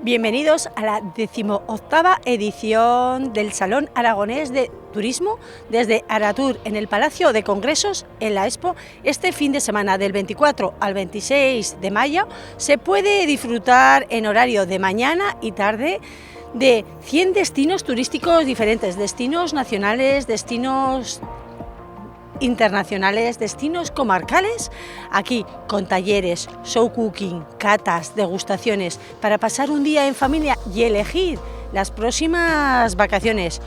Bienvenidos a la 18ª edición del Salón Aragonés de Turismo desde Aratur, en el Palacio de Congresos, en la Expo. Este fin de semana, del 24 al 26 de mayo, se puede disfrutar en horario de mañana y tarde de 100 destinos turísticos diferentes, destinos nacionales, destinos internacionales, destinos comarcales, aquí con talleres, show cooking, catas, degustaciones, para pasar un día en familia y elegir las próximas vacaciones.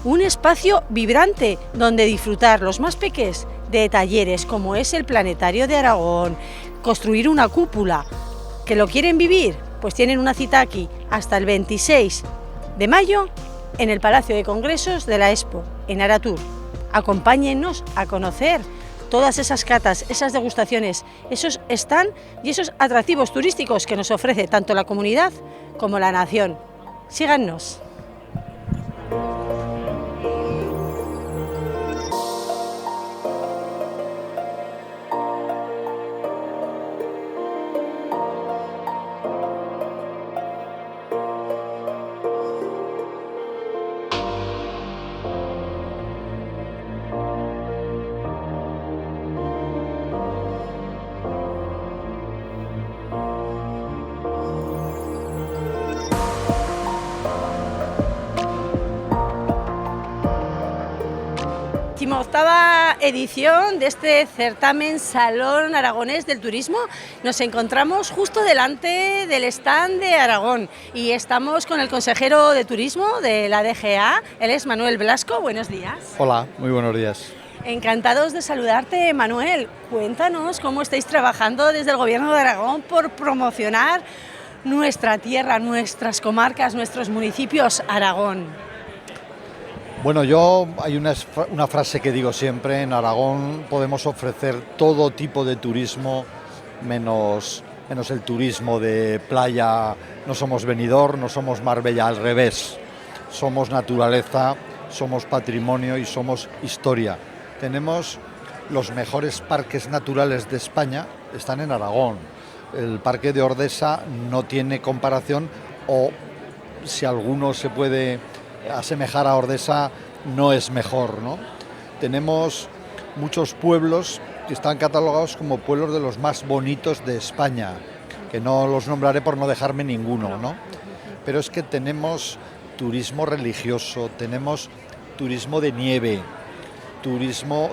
Un espacio vibrante donde disfrutar los más pequeños de talleres como es el Planetario de Aragón, construir una cúpula. ¿Que lo quieren vivir? Pues tienen una cita aquí hasta el 26 de mayo en el Palacio de Congresos de la Expo, en Aratur. Acompáñennos a conocer todas esas catas, esas degustaciones, esos stands y esos atractivos turísticos que nos ofrece tanto la comunidad como la nación. Síganos. Octava edición de este certamen Salón Aragonés del Turismo. Nos encontramos justo delante del stand de Aragón y estamos con el consejero de Turismo de la DGA, él es Manuel Blasco. Buenos días. Hola, muy buenos días. Encantados de saludarte, Manuel. Cuéntanos cómo estáis trabajando desde el Gobierno de Aragón por promocionar nuestra tierra, nuestras comarcas, nuestros municipios, Aragón. Bueno, hay una frase que digo siempre: en Aragón podemos ofrecer todo tipo de turismo, menos el turismo de playa. No somos Benidorm, no somos Marbella, al revés. Somos naturaleza, somos patrimonio y somos historia. Tenemos los mejores parques naturales de España, están en Aragón. El parque de Ordesa no tiene comparación, o si alguno se puede asemejar a Ordesa, no es mejor, ¿no? Tenemos muchos pueblos que están catalogados como pueblos de los más bonitos de España, que no los nombraré por no dejarme ninguno, ¿no? Pero es que tenemos turismo religioso, tenemos turismo de nieve,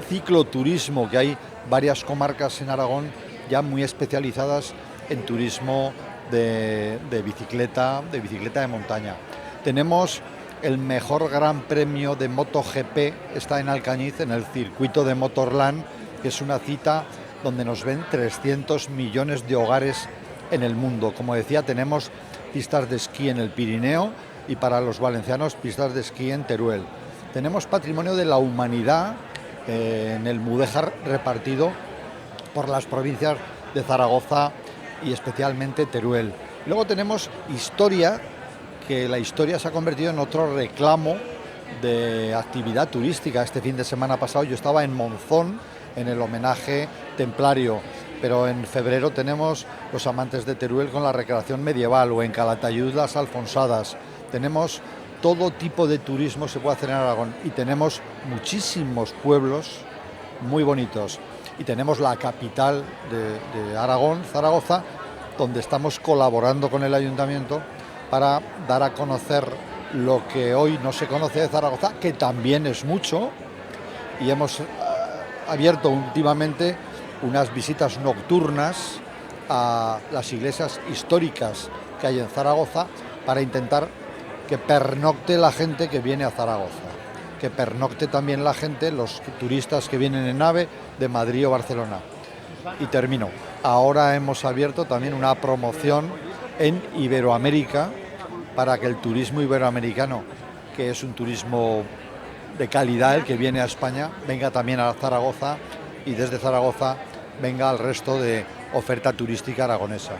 cicloturismo, que hay varias comarcas en Aragón ya muy especializadas en turismo de bicicleta de montaña. Tenemos el mejor gran premio de MotoGP, está en Alcañiz, en el circuito de Motorland, que es una cita donde nos ven 300 millones de hogares en el mundo. Como decía, tenemos pistas de esquí en el Pirineo y, para los valencianos, pistas de esquí en Teruel. Tenemos patrimonio de la humanidad en el Mudéjar, repartido por las provincias de Zaragoza y especialmente Teruel. Luego tenemos historia, que la historia se ha convertido en otro reclamo de actividad turística. Este fin de semana pasado yo estaba en Monzón, en el homenaje templario, pero en febrero tenemos los amantes de Teruel con la recreación medieval, o en Calatayud las Alfonsadas. Tenemos todo tipo de turismo, se puede hacer en Aragón, y tenemos muchísimos pueblos muy bonitos. Y tenemos la capital de Aragón, Zaragoza, donde estamos colaborando con el ayuntamiento para dar a conocer lo que hoy no se conoce de Zaragoza, que también es mucho, y hemos abierto últimamente unas visitas nocturnas a las iglesias históricas que hay en Zaragoza, para intentar que pernocte la gente que viene a Zaragoza, que pernocte también la gente, los turistas que vienen en AVE de Madrid o Barcelona. Y termino. Ahora hemos abierto también una promoción en Iberoamérica, para que el turismo iberoamericano, que es un turismo de calidad, el que viene a España, venga también a Zaragoza, y desde Zaragoza venga al resto de oferta turística aragonesa.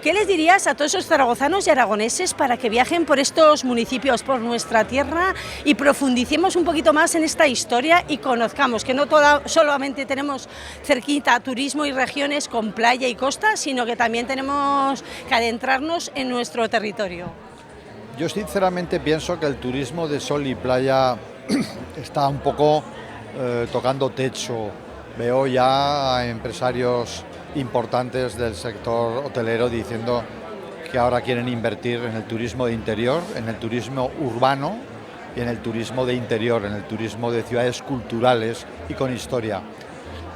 ¿Qué les dirías a todos esos zaragozanos y aragoneses para que viajen por estos municipios, por nuestra tierra y profundicemos un poquito más en esta historia y conozcamos que no solamente tenemos cerquita turismo y regiones con playa y costa, sino que también tenemos que adentrarnos en nuestro territorio? Yo sinceramente pienso que el turismo de sol y playa está un poco tocando techo. Veo ya a empresarios importantes del sector hotelero diciendo que ahora quieren invertir en el turismo de interior, en el turismo urbano y en el turismo de interior, en el turismo de ciudades culturales y con historia.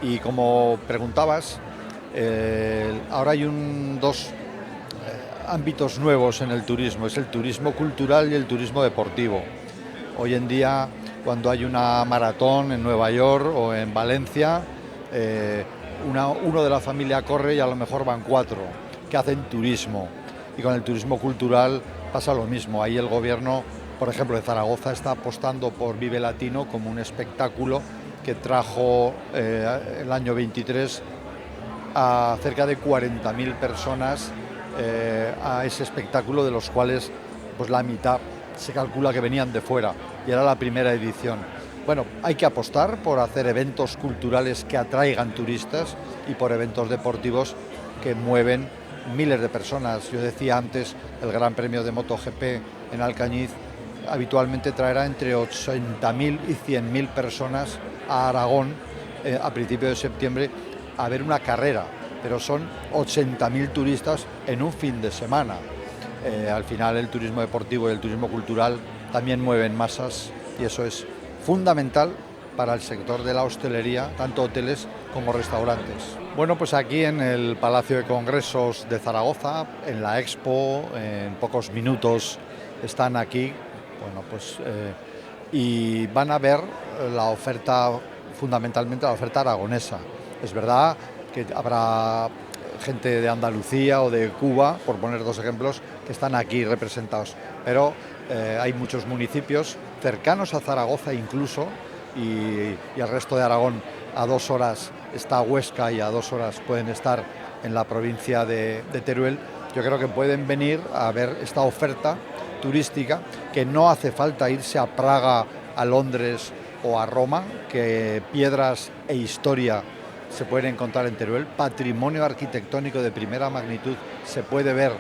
Y como preguntabas, ahora hay dos ámbitos nuevos en el turismo, es el turismo cultural y el turismo deportivo. Hoy en día, cuando hay una maratón en Nueva York o en Valencia, uno de la familia corre y a lo mejor van 4 que hacen turismo. Y con el turismo cultural pasa lo mismo. Ahí el gobierno, por ejemplo, de Zaragoza está apostando por Vive Latino como un espectáculo que trajo el año 23 a cerca de 40.000 personas a ese espectáculo, de los cuales pues la mitad se calcula que venían de fuera, y era la primera edición. Bueno, hay que apostar por hacer eventos culturales que atraigan turistas y por eventos deportivos que mueven miles de personas. Yo decía antes, el Gran Premio de MotoGP en Alcañiz habitualmente traerá entre 80.000 y 100.000 personas a Aragón a principios de septiembre a ver una carrera, pero son 80.000 turistas en un fin de semana. Al final el turismo deportivo y el turismo cultural también mueven masas y eso es fundamental para el sector de la hostelería, tanto hoteles como restaurantes. Bueno, pues aquí en el Palacio de Congresos de Zaragoza, en la Expo, en pocos minutos están aquí, bueno, pues y van a ver la oferta, fundamentalmente la oferta aragonesa. Es verdad que habrá gente de Andalucía o de Cuba, por poner 2 ejemplos, que están aquí representados, pero hay muchos municipios cercanos a Zaragoza incluso, y el resto de Aragón. A 2 horas está Huesca y a 2 horas pueden estar en la provincia de Teruel. Yo creo que pueden venir a ver esta oferta turística, que no hace falta irse a Praga, a Londres o a Roma, que piedras e historia se pueden encontrar en Teruel. Patrimonio arquitectónico de primera magnitud se puede ver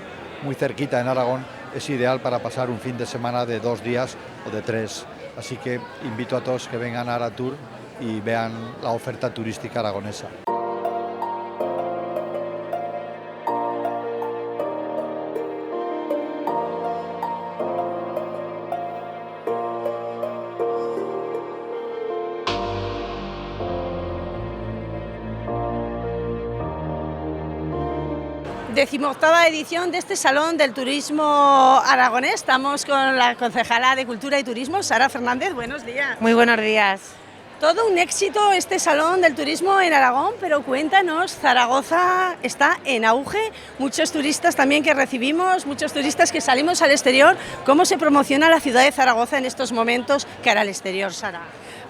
muy cerquita en Aragón. Es ideal para pasar un fin de semana de 2 días o de 3. Así que invito a todos que vengan a Aratur y vean la oferta turística aragonesa. Decimoctava edición de este Salón del Turismo Aragonés. Estamos con la concejala de Cultura y Turismo, Sara Fernández. Buenos días. Muy buenos días. Todo un éxito este Salón del Turismo en Aragón, pero cuéntanos, Zaragoza está en auge, muchos turistas también que recibimos, muchos turistas que salimos al exterior. ¿Cómo se promociona la ciudad de Zaragoza en estos momentos cara al exterior, Sara?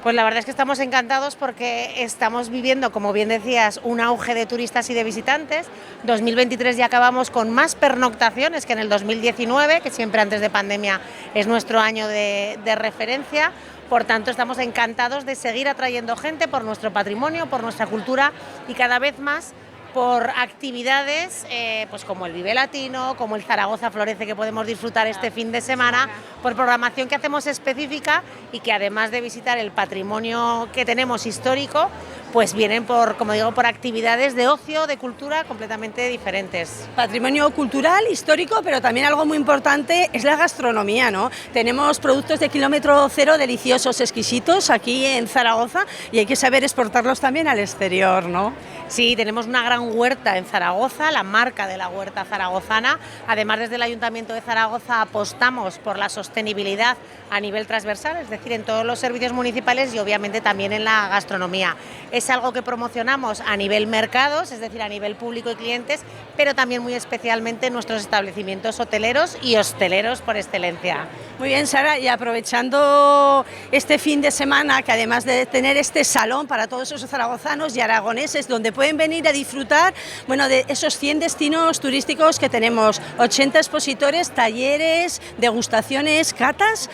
Pues la verdad es que estamos encantados porque estamos viviendo, como bien decías, un auge de turistas y de visitantes. 2023 ya acabamos con más pernoctaciones que en el 2019, que siempre antes de pandemia es nuestro año de referencia. Por tanto, estamos encantados de seguir atrayendo gente por nuestro patrimonio, por nuestra cultura y cada vez más por actividades pues como el Vive Latino, como el Zaragoza Florece, que podemos disfrutar este fin de semana, por programación que hacemos específica y que además de visitar el patrimonio que tenemos histórico, pues vienen por, como digo, por actividades de ocio, de cultura completamente diferentes. Patrimonio cultural, histórico, pero también algo muy importante es la gastronomía, ¿no? Tenemos productos de kilómetro cero deliciosos, exquisitos aquí en Zaragoza y hay que saber exportarlos también al exterior, ¿no? Sí, tenemos una gran huerta en Zaragoza, la marca de la huerta zaragozana. Además, desde el Ayuntamiento de Zaragoza apostamos por la sostenibilidad a nivel transversal, es decir, en todos los servicios municipales y obviamente también en la gastronomía. Es algo que promocionamos a nivel mercados, es decir, a nivel público y clientes, pero también muy especialmente en nuestros establecimientos hoteleros y hosteleros por excelencia. Muy bien, Sara, y aprovechando este fin de semana, que además de tener este salón para todos esos zaragozanos y aragoneses, donde pueden pueden venir a disfrutar, bueno, de esos 100 destinos turísticos que tenemos, 80 expositores, talleres, degustaciones, catas.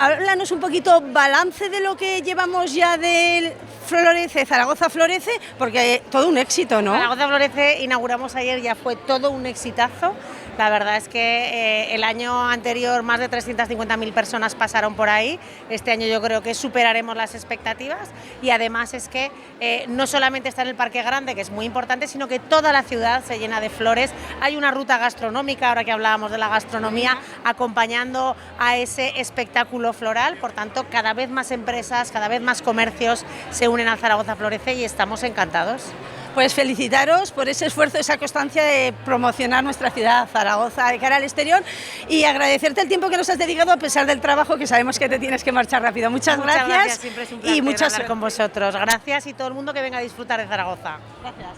Háblanos un poquito, balance de lo que llevamos ya del Zaragoza Florece, porque todo un éxito, ¿no? Zaragoza Florece inauguramos ayer, ya fue todo un exitazo. La verdad es que el año anterior más de 350.000 personas pasaron por ahí. Este año yo creo que superaremos las expectativas y además es que no solamente está en el Parque Grande, que es muy importante, sino que toda la ciudad se llena de flores. Hay una ruta gastronómica, ahora que hablábamos de la gastronomía, acompañando a ese espectáculo floral. Por tanto, cada vez más empresas, cada vez más comercios se unen al Zaragoza Florece y estamos encantados. Pues felicitaros por ese esfuerzo, esa constancia de promocionar nuestra ciudad, Zaragoza, de cara al exterior, y agradecerte el tiempo que nos has dedicado a pesar del trabajo, que sabemos que te tienes que marchar rápido. Muchas gracias. Siempre es un placer hablar con vosotros. Gracias y todo el mundo que venga a disfrutar de Zaragoza. Gracias.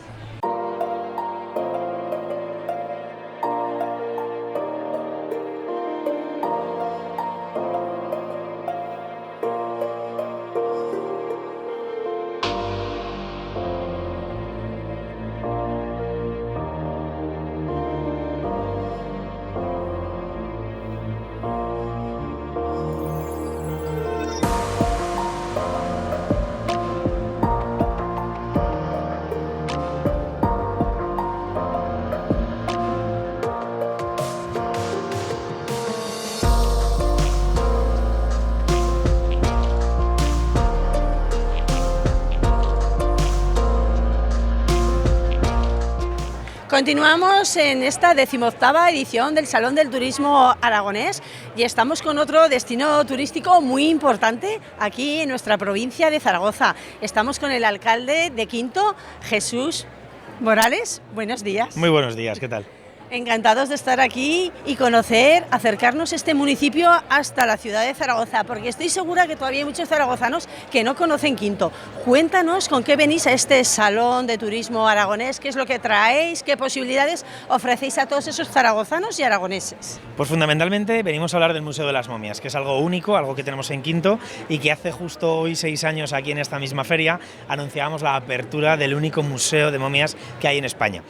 Continuamos en esta 18ª edición del Salón del Turismo Aragonés y estamos con otro destino turístico muy importante aquí en nuestra provincia de Zaragoza. Estamos con el alcalde de Quinto, Jesús Morales. Buenos días. Muy buenos días, ¿qué tal? Encantados de estar aquí y conocer, acercarnos este municipio hasta la ciudad de Zaragoza, porque estoy segura que todavía hay muchos zaragozanos que no conocen Quinto. Cuéntanos con qué venís a este Salón de Turismo Aragonés, qué es lo que traéis, qué posibilidades ofrecéis a todos esos zaragozanos y aragoneses. Pues fundamentalmente venimos a hablar del Museo de las Momias, que es algo único, algo que tenemos en Quinto y que hace justo hoy 6 años aquí en esta misma feria anunciábamos la apertura del único museo de momias que hay en España.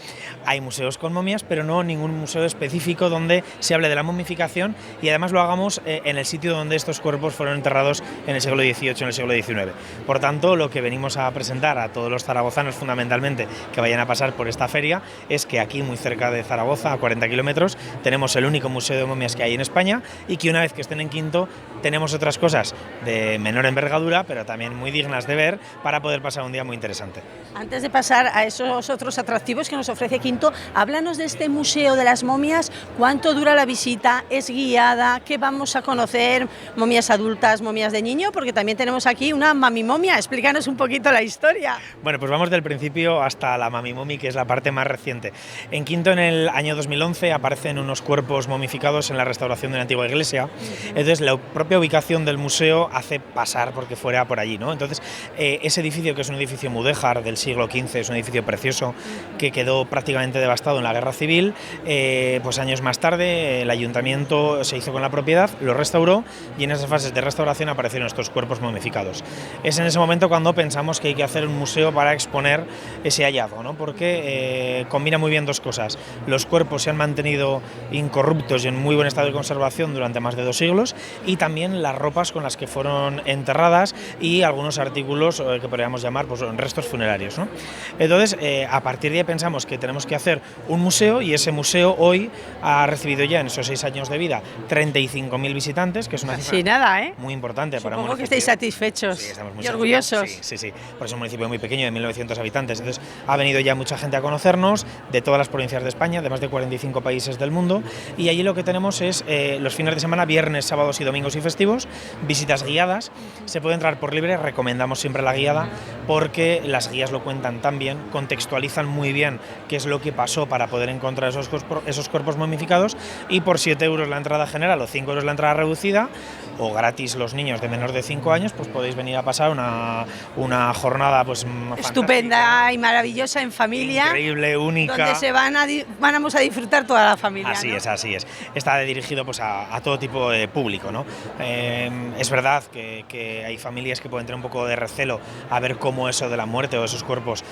Hay museos con momias, pero no ningún museo específico donde se hable de la momificación y además lo hagamos en el sitio donde estos cuerpos fueron enterrados en el siglo XVIII, en el siglo XIX. Por tanto, lo que venimos a presentar a todos los zaragozanos fundamentalmente que vayan a pasar por esta feria es que aquí muy cerca de Zaragoza, a 40 kilómetros, tenemos el único museo de momias que hay en España y que una vez que estén en Quinto tenemos otras cosas de menor envergadura pero también muy dignas de ver para poder pasar un día muy interesante. Antes de pasar a esos otros atractivos que nos ofrece Quinto, háblanos de este Museo de las Momias. ¿Cuánto dura la visita? ¿Es guiada? ¿Qué vamos a conocer? ¿Momias adultas, momias de niño? Porque también tenemos aquí una mamimomia. Explícanos un poquito la historia. Bueno, pues vamos del principio hasta la mamimomi, que es la parte más reciente. En Quinto, en el año 2011, aparecen unos cuerpos momificados en la restauración de una antigua iglesia. Entonces, la propia ubicación del museo hace pasar porque fuera por allí, ¿no? Entonces, ese edificio, que es un edificio mudéjar del siglo XV, es un edificio precioso que quedó prácticamente devastado en la Guerra Civil. Pues años más tarde el ayuntamiento se hizo con la propiedad, lo restauró y en esas fases de restauración aparecieron estos cuerpos momificados. Es en ese momento cuando pensamos que hay que hacer un museo para exponer ese hallazgo, ¿no? Porque combina muy bien dos cosas. Los cuerpos se han mantenido incorruptos y en muy buen estado de conservación durante más de 2 siglos y también las ropas con las que fueron enterradas y algunos artículos que podríamos llamar pues, restos funerarios, ¿no? Entonces, a partir de ahí pensamos que tenemos que hacer un museo y ese museo hoy ha recibido ya en esos 6 años de vida 35.000 visitantes, que es una cifra muy importante. Supongo para un municipio. Que estáis satisfechos y orgullosos. Sí, por es un municipio muy pequeño de 1.900 habitantes, entonces ha venido ya mucha gente a conocernos de todas las provincias de España, de más de 45 países del mundo, y allí lo que tenemos es los fines de semana, viernes, sábados y domingos y festivos, visitas guiadas. Se puede entrar por libre, recomendamos siempre la guiada porque las guías lo cuentan tan bien, contextualizan muy bien qué es lo que pasó para poder encontrar esos cuerpos momificados, y por 7 euros la entrada general o 5 euros la entrada reducida o gratis los niños de menor de 5 años, pues podéis venir a pasar una jornada pues estupenda y maravillosa en familia. Increíble, única. Donde vamos a disfrutar toda la familia. Así ¿no? Así es. Está dirigido pues a todo tipo de público, ¿no? Es verdad que hay familias que pueden tener un poco de recelo a ver cómo eso de la muerte o esos cuerpos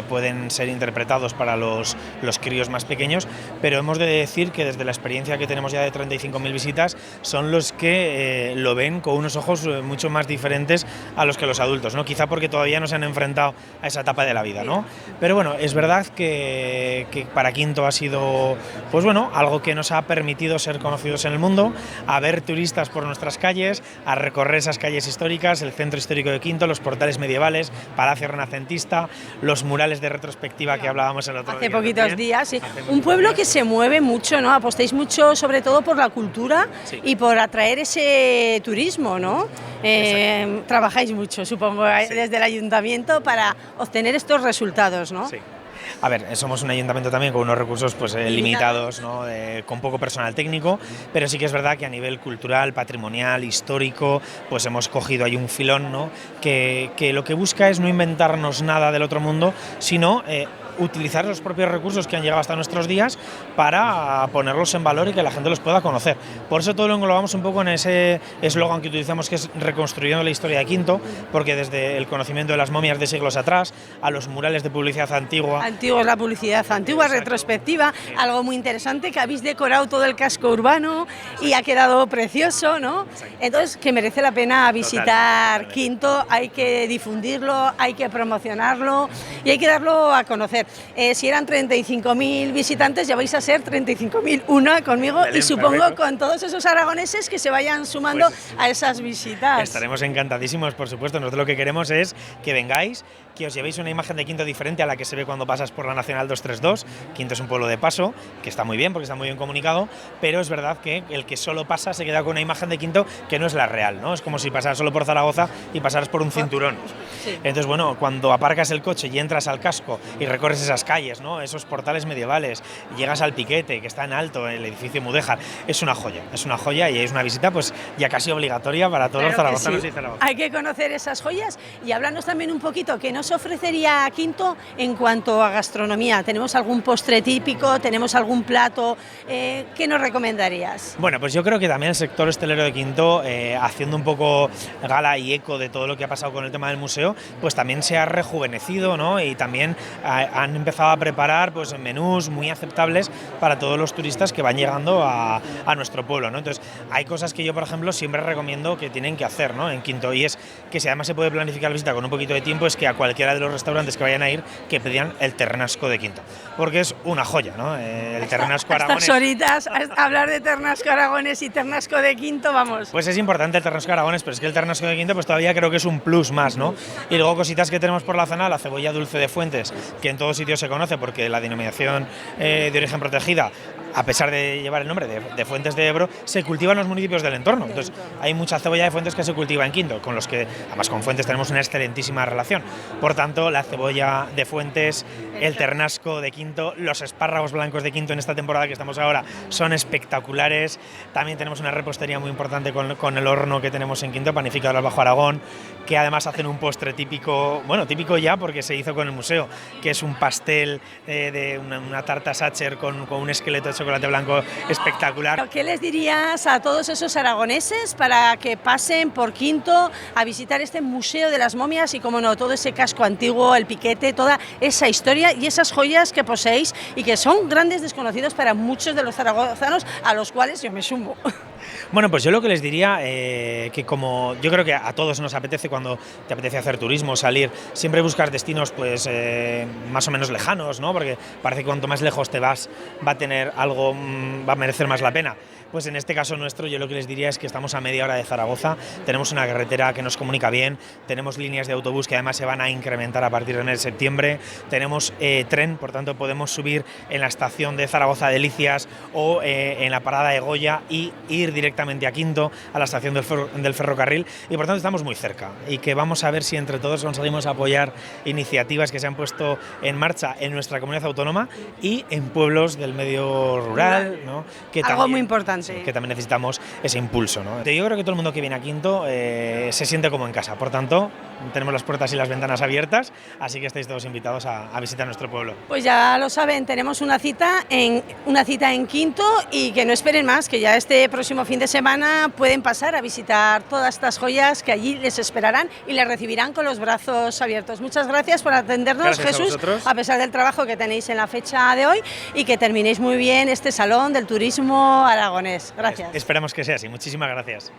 pueden ser interpretados para los críos más pequeños, pero hemos de decir que desde la experiencia que tenemos ya de 35.000 visitas, son los que lo ven con unos ojos mucho más diferentes a los que los adultos, ¿no? Quizá porque todavía no se han enfrentado a esa etapa de la vida, ¿no? Pero bueno, es verdad que para Quinto ha sido, pues bueno, algo que nos ha permitido ser conocidos en el mundo, a ver turistas por nuestras calles, a recorrer esas calles históricas, el centro histórico de Quinto, los portales medievales, Palacio Renacentista, los murales de retrospectiva que hablábamos el otro día. Hace poquitos días, sí. Un pueblo que se mueve mucho, ¿no? Apostáis mucho sobre todo por la cultura y por atraer ese turismo, ¿no? Trabajáis mucho, supongo, desde el ayuntamiento para obtener estos resultados, ¿no? Sí. A ver, somos un ayuntamiento también con unos recursos pues limitados, ¿no? Con poco personal técnico, pero sí que es verdad que a nivel cultural, patrimonial, histórico, pues hemos cogido ahí un filón, ¿no? Que lo que busca es no inventarnos nada del otro mundo, sino utilizar los propios recursos que han llegado hasta nuestros días para ponerlos en valor y que la gente los pueda conocer. Por eso todo lo englobamos un poco en ese eslogan que utilizamos, que es reconstruyendo la historia de Quinto, porque desde el conocimiento de las momias de siglos atrás a los murales de publicidad antigua. Antigua es la publicidad antigua, exacto, retrospectiva, algo muy interesante, que habéis decorado todo el casco urbano y ha quedado precioso, ¿no? Entonces, que merece la pena visitar Quinto, hay que difundirlo, hay que promocionarlo y hay que darlo a conocer. Si eran 35.000 visitantes, ya vais a ser 35.001 conmigo. Belén, y supongo perfecto, con todos esos aragoneses que se vayan sumando pues, a esas visitas. Estaremos encantadísimos, por supuesto. Nosotros lo que queremos es que vengáis, que os llevéis una imagen de Quinto diferente a la que se ve cuando pasas por la Nacional 232. Quinto es un pueblo de paso, que está muy bien porque está muy bien comunicado, pero es verdad que el que solo pasa se queda con una imagen de Quinto que no es la real, ¿no? Es como si pasaras solo por Zaragoza y pasaras por un cinturón. Sí. Entonces, bueno, cuando aparcas el coche y entras al casco y recorres esas calles, ¿no? Esos portales medievales, llegas al Piquete, que está en alto, el edificio Mudéjar, es una joya y es una visita pues ya casi obligatoria para todos los zaragozanos y zaragozas. Hay que conocer esas joyas y hablarnos también un poquito, ¿qué nos ofrecería Quinto en cuanto a gastronomía? ¿Tenemos algún postre típico? ¿Tenemos algún plato? ¿Qué nos recomendarías? Bueno, pues yo creo que también el sector hostelero de Quinto, haciendo un poco gala y eco de todo lo que ha pasado con el tema del museo, pues también se ha rejuvenecido, ¿no? Y también han empezado a preparar pues menús muy aceptables para todos los turistas que van llegando a nuestro pueblo, ¿no? Entonces, hay cosas que yo, por ejemplo, siempre recomiendo que tienen que hacer, ¿no? En Quinto, y es que si además se puede planificar la visita con un poquito de tiempo, es que a cualquiera de los restaurantes que vayan a ir, que pidan el ternasco de Quinto, porque es una joya, ¿no? El ternasco aragonés. Estas horitas, hablar de ternasco aragonés y ternasco de Quinto, vamos. Pues es importante el ternasco aragonés, pero es que el ternasco de Quinto pues todavía creo que es un plus más, ¿no? Y luego cositas que tenemos por la zona, la cebolla dulce de Fuentes, que en todos sitios se conoce porque la denominación de origen protegida, a pesar de llevar el nombre de Fuentes de Ebro, se cultiva en los municipios del entorno. Entonces, hay mucha cebolla de Fuentes que se cultiva en Quinto, con los que, además con Fuentes tenemos una excelentísima relación. Por tanto, la cebolla de Fuentes, el ternasco de Quinto, los espárragos blancos de Quinto en esta temporada que estamos ahora son espectaculares. También tenemos una repostería muy importante con el horno que tenemos en Quinto, Panificador al Bajo Aragón, que además hacen un postre típico, bueno, típico ya porque se hizo con el museo, que es un pastel de una tarta Sacher con un esqueleto de chocolate blanco espectacular. ¿Qué les dirías a todos esos aragoneses para que pasen por Quinto a visitar este Museo de las Momias y, como no, todo ese casco antiguo, el Piquete, toda esa historia y esas joyas que poseéis y que son grandes desconocidos para muchos de los zaragozanos, a los cuales yo me sumo? Bueno, pues yo lo que les diría, que como yo creo que a todos nos apetece, cuando te apetece hacer turismo, salir, siempre buscar destinos pues más o menos lejanos, ¿no? Porque parece que cuanto más lejos te vas va a tener algo, va a merecer más la pena. Pues en este caso nuestro, yo lo que les diría es que estamos a media hora de Zaragoza, tenemos una carretera que nos comunica bien, tenemos líneas de autobús que además se van a incrementar a partir del mes de septiembre, tenemos tren, por tanto podemos subir en la estación de Zaragoza Delicias o en la parada de Goya y ir directamente a Quinto, a la estación del ferrocarril, y por tanto estamos muy cerca, y que vamos a ver si entre todos conseguimos apoyar iniciativas que se han puesto en marcha en nuestra comunidad autónoma y en pueblos del medio rural, ¿no? Que algo también, muy importante. Sí, que también necesitamos ese impulso, ¿no? Yo creo que todo el mundo que viene a Quinto se siente como en casa, por tanto tenemos las puertas y las ventanas abiertas, así que estáis todos invitados a visitar nuestro pueblo. Pues ya lo saben, tenemos una cita en Quinto, y que no esperen más, que ya este próximo fin de semana pueden pasar a visitar todas estas joyas que allí les esperarán y les recibirán con los brazos abiertos. Muchas gracias por atendernos, gracias, Jesús, a pesar del trabajo que tenéis en la fecha de hoy, y que terminéis muy bien este Salón del Turismo Aragonés. Gracias. Esperamos que sea así. Muchísimas gracias.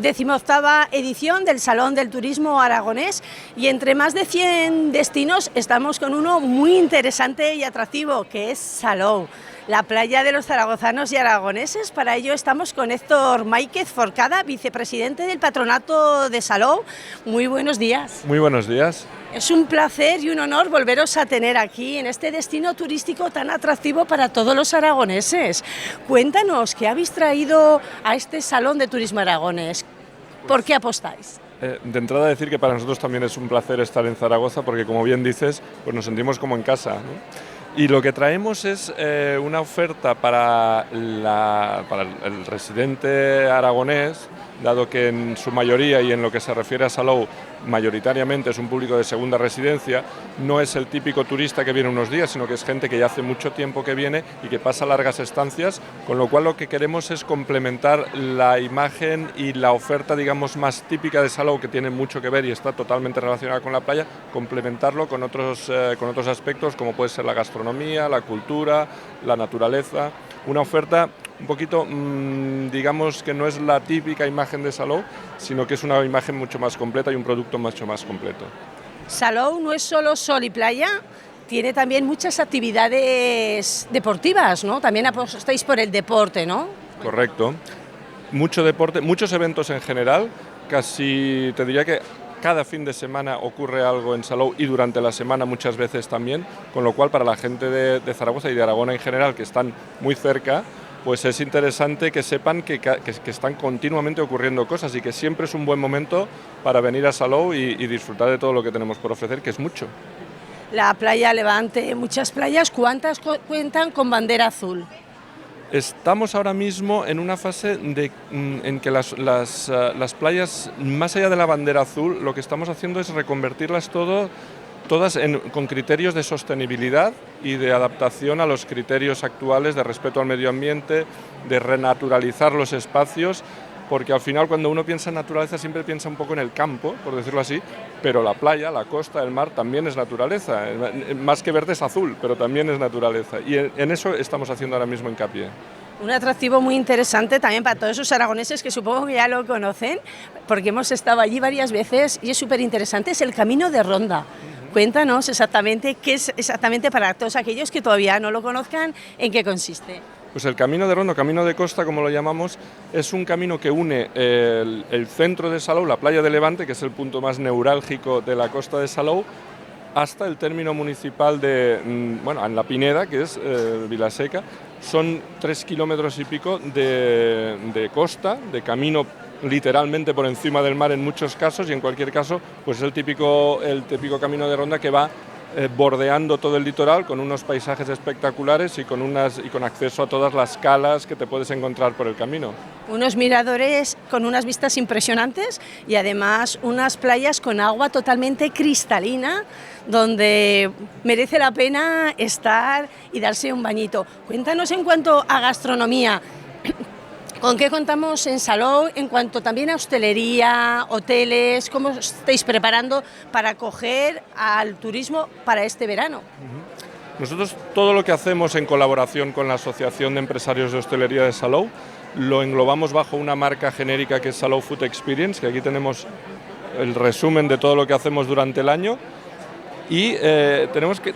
Decimoctava edición del Salón del Turismo Aragonés, y entre más de 100 destinos estamos con uno muy interesante y atractivo, que es Salou, la playa de los zaragozanos y aragoneses. Para ello estamos con Héctor Máiquez Forcada, vicepresidente del Patronato de Salou. Muy buenos días. Muy buenos días. Es un placer y un honor volveros a tener aquí en este destino turístico tan atractivo para todos los aragoneses. Cuéntanos, ¿qué habéis traído a este Salón de Turismo Aragonés? ¿Por qué apostáis? De entrada decir que para nosotros también es un placer estar en Zaragoza, porque como bien dices, pues nos sentimos como en casa, ¿no? Y lo que traemos es una oferta para el residente aragonés, dado que en su mayoría y en lo que se refiere a Salou, mayoritariamente es un público de segunda residencia. No es el típico turista que viene unos días, sino que es gente que ya hace mucho tiempo que viene y que pasa largas estancias, con lo cual lo que queremos es complementar la imagen y la oferta, digamos, más típica de Salou, que tiene mucho que ver y está totalmente relacionada con la playa, complementarlo con otros aspectos, como puede ser la gastronomía, la cultura, la naturaleza. Una oferta un poquito, digamos, que no es la típica imagen de Salou, sino que es una imagen mucho más completa y un producto mucho más completo. Salou no es solo sol y playa, tiene también muchas actividades deportivas, ¿no? También apostáis por el deporte, ¿no? Correcto. Mucho deporte, muchos eventos en general, casi te diría que cada fin de semana ocurre algo en Salou y durante la semana muchas veces también, con lo cual para la gente de Zaragoza y de Aragón en general, que están muy cerca, pues es interesante que sepan que están continuamente ocurriendo cosas y que siempre es un buen momento para venir a Salou y disfrutar de todo lo que tenemos por ofrecer, que es mucho. La playa Levante, muchas playas, ¿cuántas cuentan con bandera azul? Estamos ahora mismo en una fase en que las playas, más allá de la bandera azul, lo que estamos haciendo es reconvertirlas todas con criterios de sostenibilidad y de adaptación a los criterios actuales de respeto al medio ambiente, de renaturalizar los espacios, porque al final cuando uno piensa en naturaleza siempre piensa un poco en el campo, por decirlo así, pero la playa, la costa, el mar también es naturaleza, más que verde es azul, pero también es naturaleza, y en eso estamos haciendo ahora mismo hincapié. Un atractivo muy interesante también para todos esos aragoneses que supongo que ya lo conocen, porque hemos estado allí varias veces y es súper interesante, es el Camino de Ronda. Cuéntanos exactamente qué es exactamente, para todos aquellos que todavía no lo conozcan, en qué consiste. Pues el Camino de Ronda, Camino de Costa, como lo llamamos, es un camino que une el centro de Salou, la playa de Levante, que es el punto más neurálgico de la costa de Salou, hasta el término municipal en La Pineda, que es Vilaseca. Son 3 kilómetros y pico de costa, de camino literalmente por encima del mar en muchos casos, y en cualquier caso pues es el típico camino de ronda que va bordeando todo el litoral con unos paisajes espectaculares y con acceso a todas las calas que te puedes encontrar por el camino. Unos miradores con unas vistas impresionantes y además unas playas con agua totalmente cristalina donde merece la pena estar y darse un bañito. Cuéntanos en cuanto a gastronomía, ¿con qué contamos en Salou en cuanto también a hostelería, hoteles? ¿Cómo estáis preparando para acoger al turismo para este verano? Nosotros todo lo que hacemos en colaboración con la Asociación de Empresarios de Hostelería de Salou lo englobamos bajo una marca genérica que es Salou Food Experience, que aquí tenemos el resumen de todo lo que hacemos durante el año. Y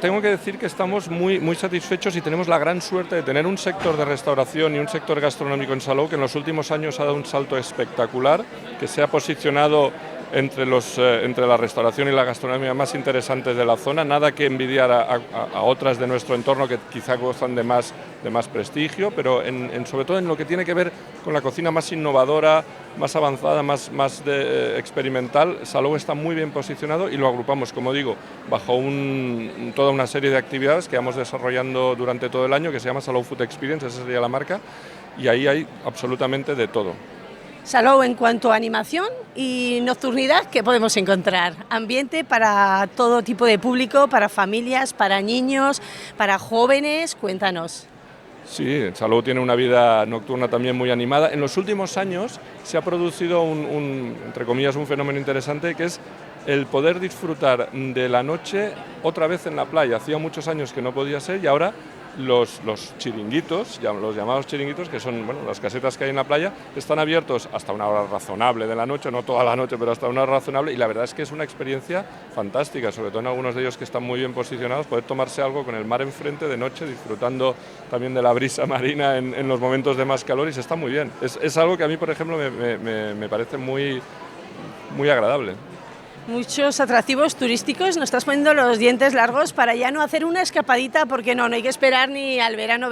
tengo que decir que estamos muy satisfechos y tenemos la gran suerte de tener un sector de restauración y un sector gastronómico en Salou que en los últimos años ha dado un salto espectacular, que se ha posicionado entre la restauración y la gastronomía más interesantes de la zona, nada que envidiar a otras de nuestro entorno que quizá gozan de más prestigio, pero sobre todo en lo que tiene que ver con la cocina más innovadora, más avanzada, más experimental. Salou está muy bien posicionado y lo agrupamos, como digo, bajo toda una serie de actividades que vamos desarrollando durante todo el año, que se llama Salou Food Experience, esa sería la marca, y ahí hay absolutamente de todo. Salou, en cuanto a animación y nocturnidad, ¿qué podemos encontrar? Ambiente para todo tipo de público, para familias, para niños, para jóvenes, cuéntanos. Sí, Salou tiene una vida nocturna también muy animada. En los últimos años se ha producido entre comillas, un fenómeno interesante, que es el poder disfrutar de la noche otra vez en la playa. Hacía muchos años que no podía ser y ahora los chiringuitos, los llamados chiringuitos, que son las casetas que hay en la playa, están abiertos hasta una hora razonable de la noche, no toda la noche, pero hasta una hora razonable, y la verdad es que es una experiencia fantástica, sobre todo en algunos de ellos que están muy bien posicionados, poder tomarse algo con el mar enfrente de noche, disfrutando también de la brisa marina en los momentos de más calor, y se está muy bien. Es algo que a mí, por ejemplo, me parece muy agradable. Muchos atractivos turísticos, nos estás poniendo los dientes largos para ya no hacer una escapadita, porque no hay que esperar ni al verano,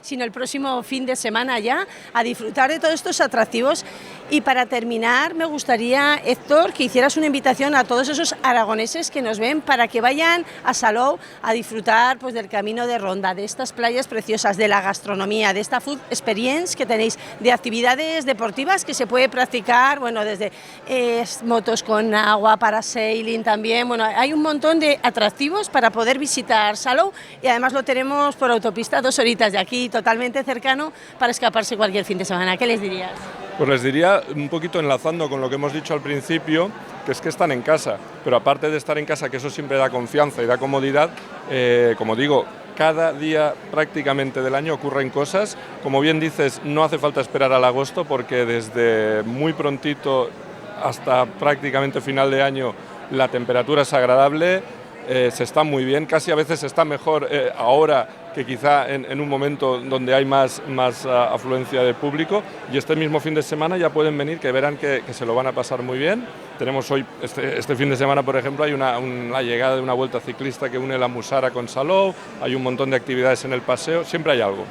sino el próximo fin de semana ya a disfrutar de todos estos atractivos. Y para terminar, me gustaría, Héctor, que hicieras una invitación a todos esos aragoneses que nos ven para que vayan a Salou a disfrutar pues, del camino de Ronda, de estas playas preciosas, de la gastronomía, de esta food experience que tenéis, de actividades deportivas que se puede practicar, desde motos con agua, parasailing también, hay un montón de atractivos para poder visitar Salou, y además lo tenemos por autopista 2 horitas de aquí, totalmente cercano para escaparse cualquier fin de semana. ¿Qué les dirías? Pues les diría, un poquito enlazando con lo que hemos dicho al principio, que es que están en casa, pero aparte de estar en casa, que eso siempre da confianza y da comodidad, como digo, cada día prácticamente del año ocurren cosas. Como bien dices, no hace falta esperar al agosto, porque desde muy prontito hasta prácticamente final de año la temperatura es agradable, se está muy bien, casi a veces está mejor ahora que quizá en un momento donde hay más afluencia de público, y este mismo fin de semana ya pueden venir, que verán que se lo van a pasar muy bien. Tenemos hoy, este fin de semana, por ejemplo, hay la llegada de una vuelta ciclista que une la Musara con Salou, hay un montón de actividades en el paseo, siempre hay algo.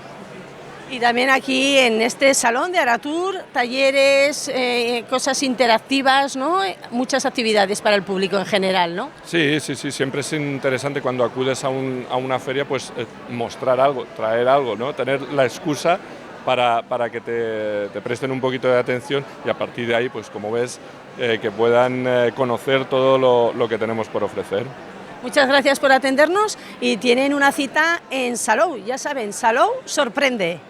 Y también aquí en este salón de Aratur, talleres, cosas interactivas, ¿no? Muchas actividades para el público en general, ¿no? Sí, siempre es interesante cuando acudes a una feria, pues mostrar algo, traer algo, ¿no? Tener la excusa para que te presten un poquito de atención, y a partir de ahí, pues como ves, que puedan conocer todo lo que tenemos por ofrecer. Muchas gracias por atendernos, y tienen una cita en Salou, ya saben, Salou sorprende.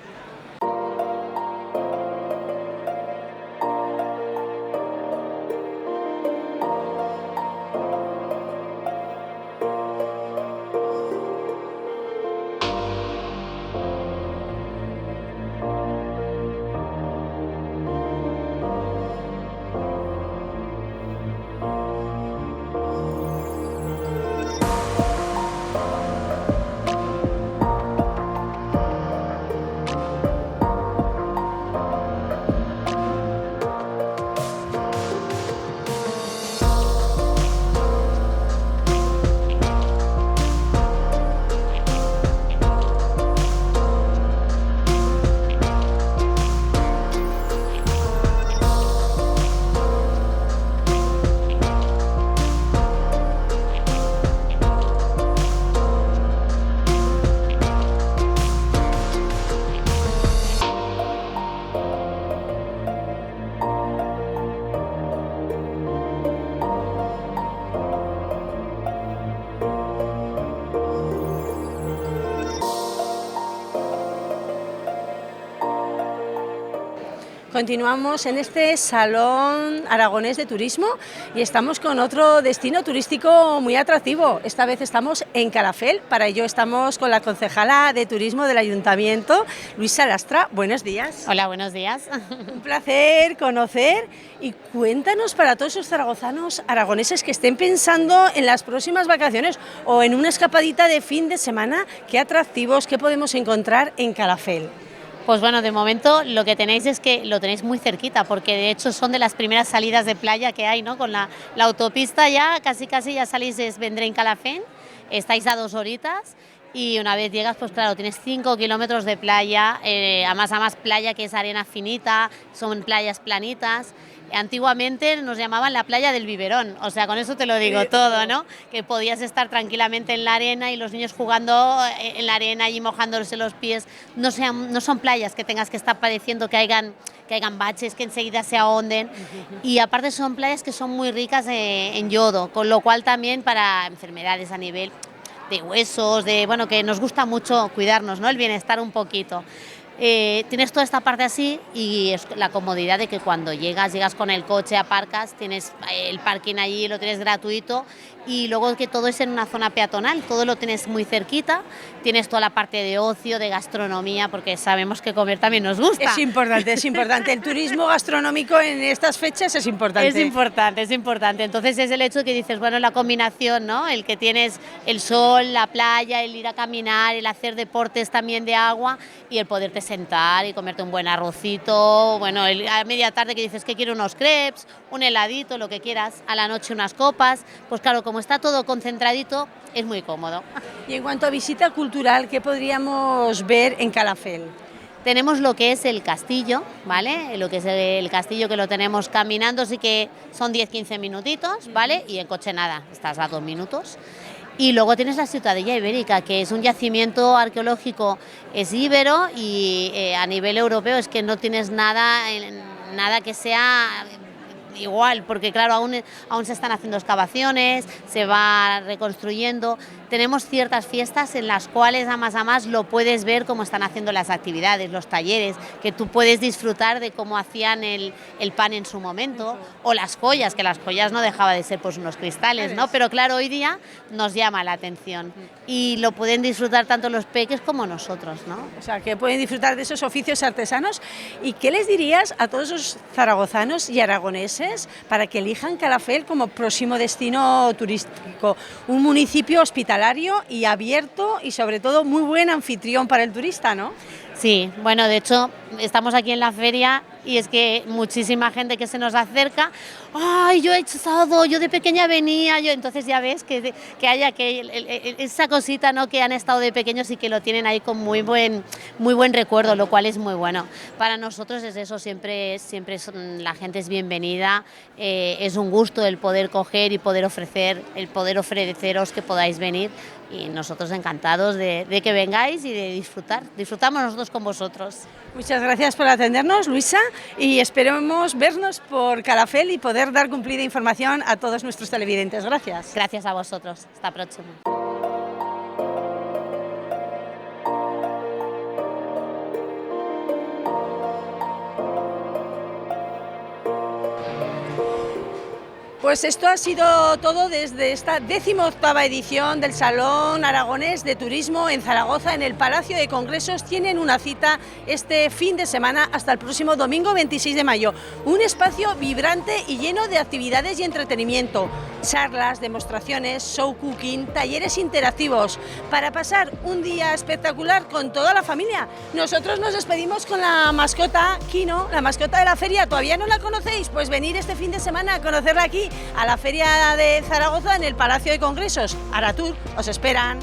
continuamos en este Salón Aragonés de Turismo y estamos con otro destino turístico muy atractivo. Esta vez estamos en Calafell, para ello estamos con la concejala de Turismo del Ayuntamiento, Luisa Lastra. Buenos días. Hola, buenos días. Un placer conocer y cuéntanos para todos esos zaragozanos aragoneses que estén pensando en las próximas vacaciones o en una escapadita de fin de semana, ¿qué atractivos, qué podemos encontrar en Calafell? Pues bueno, de momento lo que tenéis es que lo tenéis muy cerquita, porque de hecho son de las primeras salidas de playa que hay, ¿no? Con la autopista ya, casi ya salís de Vendrell, Calafell, estáis a 2 horitas y una vez llegas, pues claro, tienes 5 kilómetros de playa, a más playa que es arena finita, son playas planitas. Antiguamente nos llamaban la playa del biberón, o sea, con eso te lo digo todo, ¿no? Que podías estar tranquilamente en la arena y los niños jugando en la arena y mojándose los pies. No son playas que tengas que estar padeciendo que hayan baches, que enseguida se ahonden. Y aparte son playas que son muy ricas en yodo, con lo cual también para enfermedades a nivel de huesos, bueno, que nos gusta mucho cuidarnos, ¿no? El bienestar un poquito. Tienes toda esta parte así y es la comodidad de que cuando llegas con el coche, aparcas, tienes el parking allí, lo tienes gratuito y luego que todo es en una zona peatonal, todo lo tienes muy cerquita, tienes toda la parte de ocio, de gastronomía, porque sabemos que comer también nos gusta. Es importante, el turismo gastronómico en estas fechas es importante. Es importante, entonces es el hecho que dices, bueno, la combinación, ¿no? El que tienes el sol, la playa, el ir a caminar, el hacer deportes también de agua y el poderte sentar y comerte un buen arrocito, bueno, a media tarde que dices que quiero unos crepes, un heladito, lo que quieras, a la noche unas copas, pues claro, como está todo concentradito, es muy cómodo. Y en cuanto a visita cultural, ¿qué podríamos ver en Calafell? Tenemos lo que es el castillo, ¿vale? Lo que es el castillo que lo tenemos caminando, sí que son 10-15 minutitos, ¿vale? Y en coche nada, estás a 2 minutos. Y luego tienes la Ciutadella Ibérica, que es un yacimiento arqueológico, es íbero y a nivel europeo es que no tienes nada que sea igual, porque claro, aún se están haciendo excavaciones, se va reconstruyendo. Tenemos ciertas fiestas en las cuales a más lo puedes ver cómo están haciendo las actividades, los talleres, que tú puedes disfrutar de cómo hacían el pan en su momento, o las joyas, que las joyas no dejaba de ser pues unos cristales, ¿no? Pero claro, hoy día nos llama la atención y lo pueden disfrutar tanto los peques como nosotros, ¿no? O sea, que pueden disfrutar de esos oficios artesanos. ¿Y qué les dirías a todos esos zaragozanos y aragoneses para que elijan Calafell como próximo destino turístico? Un municipio hospitalario y abierto y sobre todo muy buen anfitrión para el turista, ¿no? Sí, bueno, de hecho estamos aquí en la feria y es que muchísima gente que se nos acerca, ¡ay, yo he estado, yo de pequeña venía! Entonces ya ves que haya esa cosita, ¿no? Que han estado de pequeños y que lo tienen ahí con muy buen recuerdo, lo cual es muy bueno. Para nosotros es eso, siempre la gente es bienvenida, es un gusto el poder coger y poder ofreceros que podáis venir. Y nosotros encantados de que vengáis y de disfrutar. Disfrutamos nosotros con vosotros. Muchas gracias por atendernos, Luisa, y esperemos vernos por Calafell y poder dar cumplida información a todos nuestros televidentes. Gracias. Gracias a vosotros. Hasta próximo. Pues esto ha sido todo desde esta 18ª edición del Salón Aragonés de Turismo en Zaragoza, en el Palacio de Congresos. Tienen una cita este fin de semana hasta el próximo domingo 26 de mayo. Un espacio vibrante y lleno de actividades y entretenimiento, charlas, demostraciones, show cooking, talleres interactivos, para pasar un día espectacular con toda la familia. Nosotros nos despedimos con la mascota Kino, la mascota de la feria. ¿Todavía no la conocéis? Pues venir este fin de semana a conocerla aquí, a la Feria de Zaragoza, en el Palacio de Congresos. Aratur, os esperan.